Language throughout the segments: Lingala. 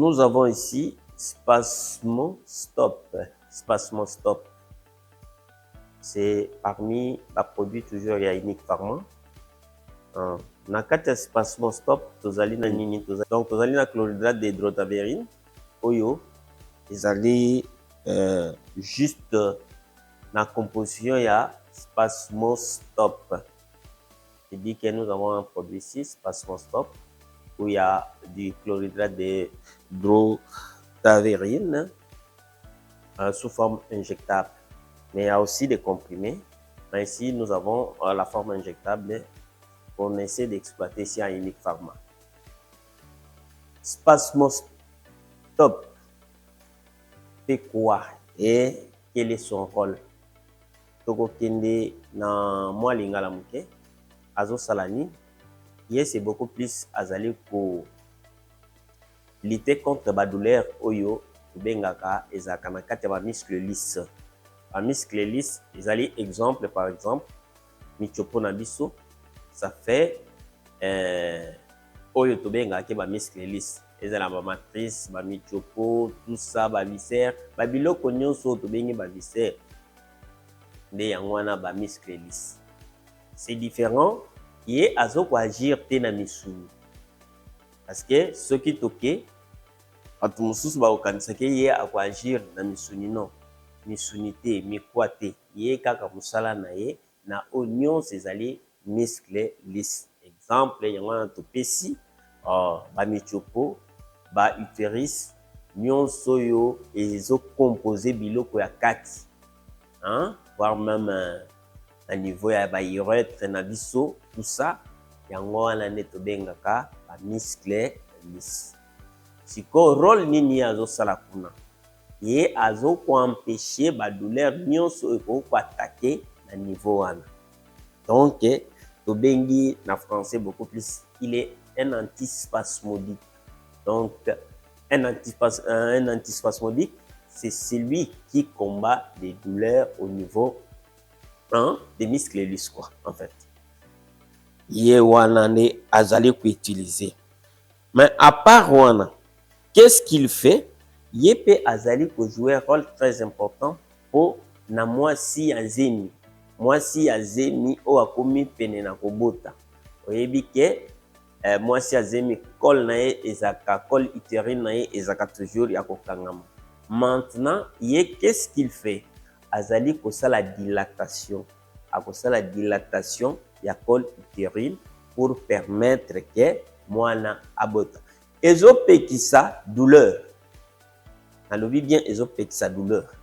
nous avons ici spasmo stop. Spasmo stop. C'est parmi les produits toujours il y a Unique Pharma. Na kati ya spasmo stop tozali na nini donc tozali na chlorhydrate de hydrotaverine oyo ezali juste na composition ya spasmo stop. Je dis que nous avons un produit ici spasmo stop où il y a du chlorhydrate de hydrotaverine sous forme injectable, mais il y a aussi des comprimés. Mais ici nous avons la forme injectable qu'on essaie d'exploiter ici à Unique Pharma. Spasmo stop fait quoi et quel est son rôle? Toko kende na moi lingala muke azo salani c'est beaucoup plus azali ko lutter contre ba douleur oyo bengaka ezaka na kati ya ba muscle lisse. Ba muscle lisse ezali exemple par exemple michopo na biso ça fait oyo to bengaka ba muscle lisse ezala ba matrice ba michopo tout ça ba viscère ba biloko nyonso to bengi ba viscère nde yango wana ba muscle lisse. C'est différent ye azoko agir te na misuni parce que ce qui toke atu mususu ba okanisa ke ye ako agir na misuni non misuni te mikwa te ye kaka musala na ye na oignon ezali muscle lisse. Exemple yango wana topesi ba michopo ba utérus nyonso oyo ezo composer biloko ya kati voire même à niveau ya ba urètre na biso tout ça yango wana nde tobengaka ba muscle lisse. Siko rôle nini azo sala kuna ye azo ko empêcher ba douleur nyonso eko ko attaquer na niveau wana. Donc tobengi na français beaucoup plus il est un antispasmodique. Donc un antispasmodique c'est celui qui combat les douleurs au niveau des muscles lisses quoi en fait. Ye wana ne azali ko utiliser. Mais à part wana, qu'est-ce qu'il fait? Ye pe azali ko jouer un rôle très important pour na mwasi azemi. Mwasi azemi o akomi pene na kobota. Oyebi ke mwasi azemi col na ye ezaka col utérine na ye ezaka toujours ya kokangama. Maintenant, qu'est-ce qu'il fait? Azali kosala dilatation. Akosala dilatation ya col utérine pour permettre que mwana abota. Ezopekisa douleur. Alobi bien ezopekisa douleur.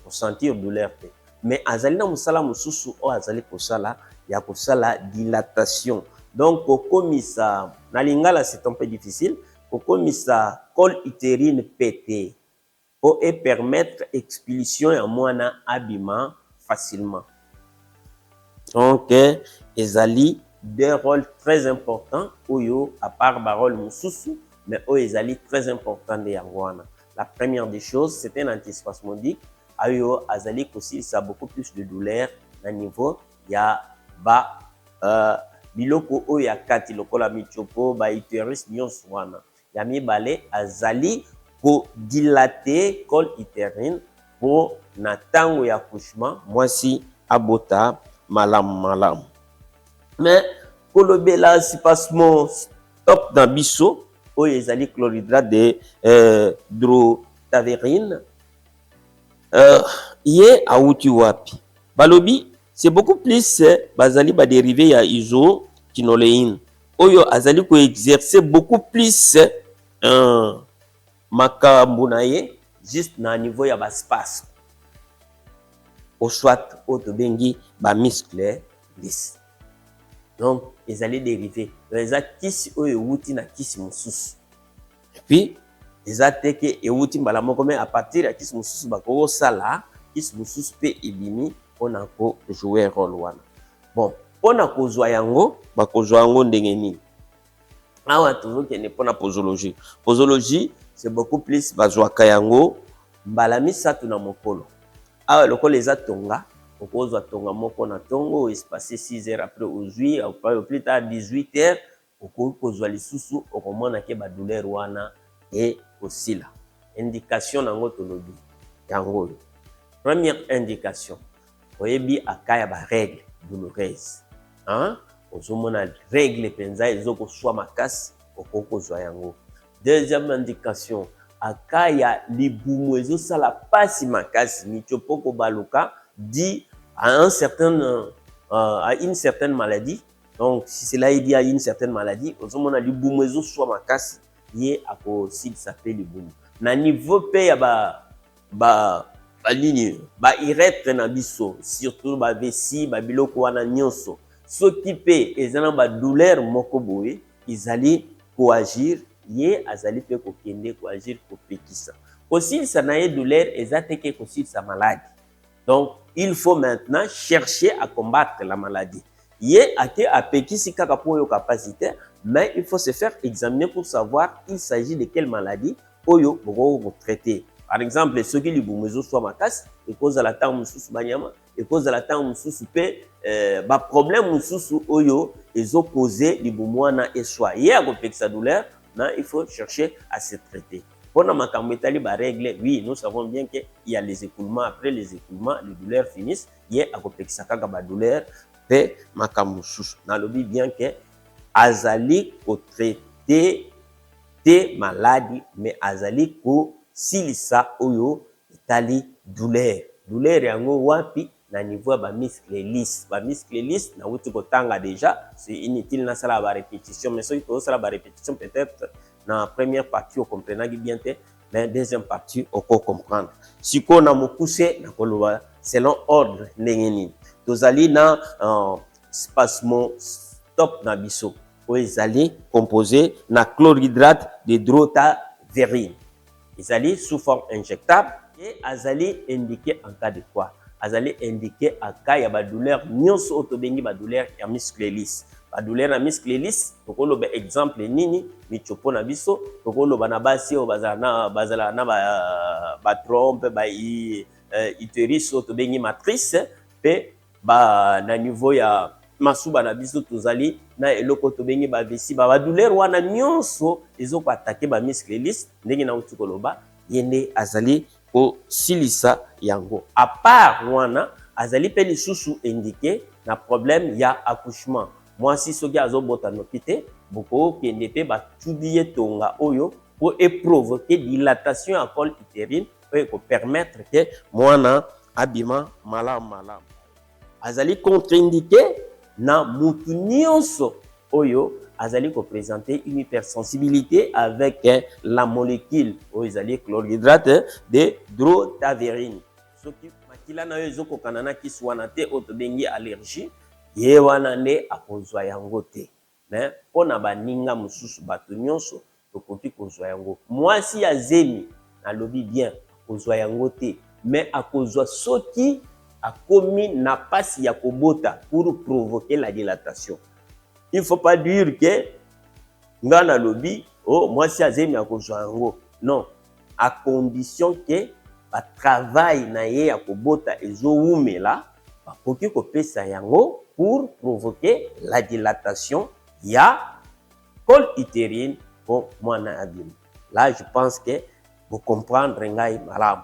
Ressentir douleur. Mais azali na musala mususu o azali kosala ya kosala dilatation. Donc kokomisa na lingala c'est un peu difficile. Kokomisa col utérine pété. Pour permettre expulsion ya mwana abima facilement. Donc ezali des rôles très importants oyo à part barol mususu mais oyo ezali très important de yango wana. La première des choses c'est un antispasmodique oyo azali aussi ça a beaucoup plus de douleur na niveau ya ba biloko oyo ya kati lokola michopo ba utérus nyonso wana ya mibale azali pour dilater col utérine pour na tango ya accouchement mwasi abota malam. Mais kolobela spasmo stop dans biso oyo ezali chlorhydrate de hydrotaverine ye auti wapi balobi c'est beaucoup plus bazali ba dérivé ya isotinoléine oyo azali ko exercer beaucoup plus makambo na ye juste na niveau ya baspace au soit au tobengi ba muscle lisse. Donc ezali dérivé eza kisi oyo wuti na kisi mususu et puis eza teke ewuti mbala moko mais à partir ya kisi mususu bako sala kisi mususu pe ebimi pona ko jouer rôle wana. Bon pona kozwa yango bakozwa yango ndenge nini awa tozokende pona posologie. Posologie c'est beaucoup plus bazwaka yango mbala misato na mokolo. Awa lokolo eza tonga okozwa tonga moko na tongo espacer 6 heures après aujourd'hui ou plus tard 18 heures okozwa lisusu okomona ke ba douleur wana et kosila. Indication nango tolobi yango. Première indication, oyebi akaya ba règle douloureuse. Hein? Ozomona règle penza ezoko swa makasi okoko zwa yango. Deuxième indication, akaya libumu ezosala pasi makasi mitopoko baluka dit à une certaine maladie. Donc si cela est dit à une certaine maladie, ozomona libumu ezoswa makasi ye ako s'il s'appelle libumu. Na niveau pe ya irètre na biso, surtout ba vessie ba biloko wana nyonso. Soki pe ezana ba douleur moko boye, izali coagir, ye azali pe kokende coagir kopekisa. Aussi ça na ye douleur ezateke kosi sa maladie. Donc il faut maintenant chercher à combattre la maladie. Ye ake apekisi kaka po yo capacité, mais il faut se faire examiner pour savoir il s'agit de quelle maladie oyo boko traiter. Par exemple, ceux qui libumu ezoswa makasi, et cause à la temps mususu banyama, et cause à la temps mususu pe ba problème mususu oyo ezo causer libumu wana eswa. Ye akopekisa sa douleur, mais il faut chercher à se traiter. Pour na makambo etali ba règle, oui, nous savons bien que il y a les écoulements, après les écoulements, les douleurs finissent. Ye akopekisa kaka ba douleur pe makambo mususu. Na lobi bien que azali ko traiter des maladies, mais azali ko silisa oyo itali douleur. Douleur yango wapi na niveau ba muscle lisse. Ba muscle lisse na wuti kotanga déjà, c'est inutile na sala ba répétition, mais soki to sala ba répétition peut-être na première partie on comprenaki bien te, mais deuxième partie on peut comprendre. Siko na mokuse na koloba selon ordre ndenge nini. Tozali na spasmo stop na biso. Ezali composé na chlorhydrate de drotaverine. Ezali sous forme injectable et azali indiqué en cas de quoi? Azali indiqué en cas ya ba douleur nyonso otobengi ba douleur ya muscle lisse. Ba douleur na muscle lisse, tokoloba exemple nini michopo na biso, tokoloba na basi o bazala na ba trompe ba utérus otobengi matrice pe ba na niveau ya masuba na biso tozali na eloko tobengi ba vessie ba douleur wana nyonso ezoko attaquer ba muscle lisse ndenge na uti koloba yende azali ko silisa yango. À part wana azali pe lisusu indiqué na problème ya accouchement. Moi si soki azobota nopite boko kende pe ba tudiye tonga oyo pour provoquer dilatation à col utérine pour permettre que mwana abima malamu. Azali contre-indiqué na mutu nyonso oyo azali ko présenter une hypersensibilité avec la molécule oyo ezali chlorhydrate de drotaverine. Soki makila na yo ezoko kanana kiswana te otobengi allergie, ye wana nde akozwa yango te. Mais pona baninga mususu bato nyonso tokoki kozwa yango. Mwasi ya zemi na lobi bien akozwa yango te, mais akozwa soki akomi na pasi ya kobota pour provoquer la dilatation. Il ne faut pas dire que ngana lobi oh moi si azemi akozwa yango. Non, à condition que ba travail na ye ya kobota ezowumela bakoki kopesa yango pour provoquer la dilatation ya col utérine pour mwana abimi. Là je pense que vous comprendre ngai malamu.